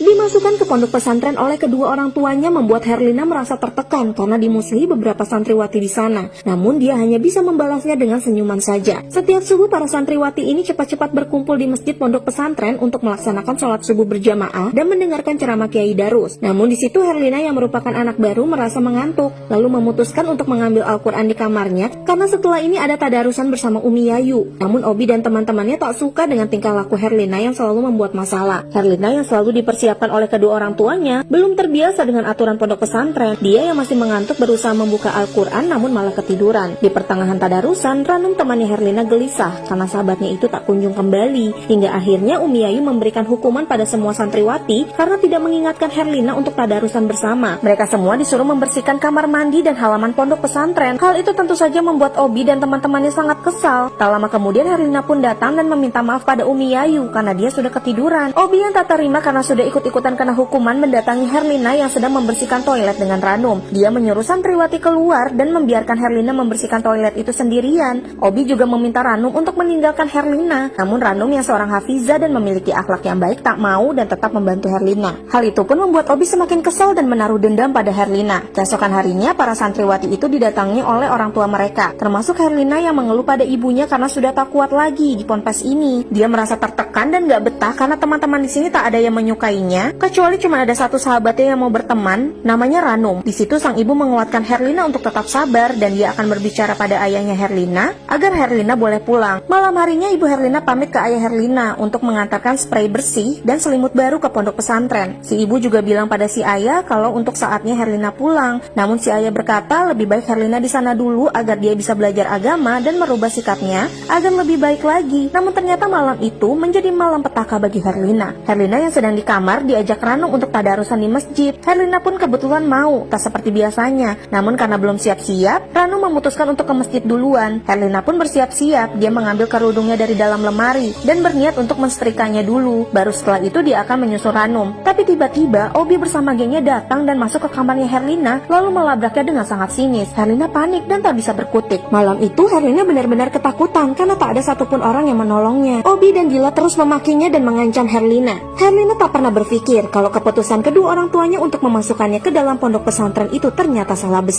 Dimasukkan ke pondok pesantren oleh kedua orang tuanya membuat Herlina merasa tertekan karena dimusuhi beberapa santriwati di sana. Namun dia hanya bisa membalasnya dengan senyuman saja. Setiap subuh para santriwati ini cepat-cepat berkumpul di masjid pondok pesantren untuk melaksanakan sholat subuh berjamaah dan mendengarkan ceramah Kiai Darus. Namun di situ Herlina yang merupakan anak baru merasa mengantuk, lalu memutuskan untuk mengambil Al-Quran di kamarnya karena setelah ini ada tadarusan bersama Umi Yayu. Namun Obi dan teman-temannya tak suka dengan tingkah laku Herlina yang selalu membuat masalah. Herlina yang selalu dipersiapkan oleh kedua orang tuanya belum terbiasa dengan aturan pondok pesantren. Dia yang masih mengantuk berusaha membuka Al-Quran namun malah ketiduran. Di pertengahan tadarusan, Ranum temannya Herlina gelisah karena sahabatnya itu tak kunjung kembali. Hingga akhirnya Umi Yayu memberikan hukuman pada semua santriwati karena tidak mengingatkan Herlina untuk tadarusan bersama. Mereka semua disuruh membersihkan kamar mandi dan halaman pondok pesantren. Hal itu tentu saja membuat Obi dan teman-temannya sangat kesal. Tak lama kemudian Herlina pun datang dan meminta maaf pada Umi Yayu karena dia sudah ketiduran. Obi yang tak terima karena sudah ikut-ikutan kena hukuman mendatangi Herlina yang sedang membersihkan toilet dengan Ranum. Dia menyuruh santriwati keluar dan membiarkan Herlina membersihkan toilet itu sendirian. Obi juga meminta Ranum untuk meninggalkan Herlina. Namun Ranum yang seorang hafizah dan memiliki akhlak yang baik tak mau dan tetap membantu Herlina. Hal itu pun membuat Obi semakin kesal dan menaruh dendam pada Herlina. Keesokan harinya para santriwati itu didatangi oleh orang tua mereka, termasuk Herlina yang mengeluh pada ibunya karena sudah tak kuat lagi di ponpes ini. Dia merasa tertekan dan gak betah karena teman-teman di sini tak ada yang menyukainya, kecuali cuma ada satu sahabatnya yang mau berteman, namanya Ranum. Di situ sang ibu menguatkan Herlina untuk tetap sabar dan dia akan berbicara pada ayahnya Herlina agar Herlina boleh pulang. Malam harinya ibu Herlina pamit ke ayah Herlina untuk mengantarkan spray bersih dan selimut baru ke pondok pesantren. Si ibu juga bilang pada si ayah kalau untuk saatnya Herlina pulang. Namun si ayah berkata lebih baik Herlina di sana dulu agar dia bisa belajar agama dan merubah sikapnya agar lebih baik lagi. Namun ternyata malam itu menjadi malam petaka bagi Herlina. Herlina yang sedang di kamar diajak Ranum untuk tadarusan di masjid. Herlina pun kebetulan mau, tak seperti biasanya. Namun karena belum siap-siap, Ranum memutuskan untuk ke masjid duluan. Herlina pun bersiap-siap. Dia mengambil kerudungnya dari dalam lemari dan berniat untuk mensetrikanya dulu. Baru setelah itu dia akan menyusul Ranum. Tapi tiba-tiba Obi bersama gengnya datang dan masuk ke kamarnya Herlina lalu melabraknya dengan sangat sinis. Herlina panik dan tak bisa berkutik. Malam itu Herlina benar-benar ketakutan karena tak ada satupun orang yang menolongnya. Obi dan Dila terus memakinya dan mengancam Herlina. Herlina tak pernah berpikir kalau keputusan kedua orang tuanya untuk memasukkannya ke dalam pondok pesantren itu ternyata salah besar.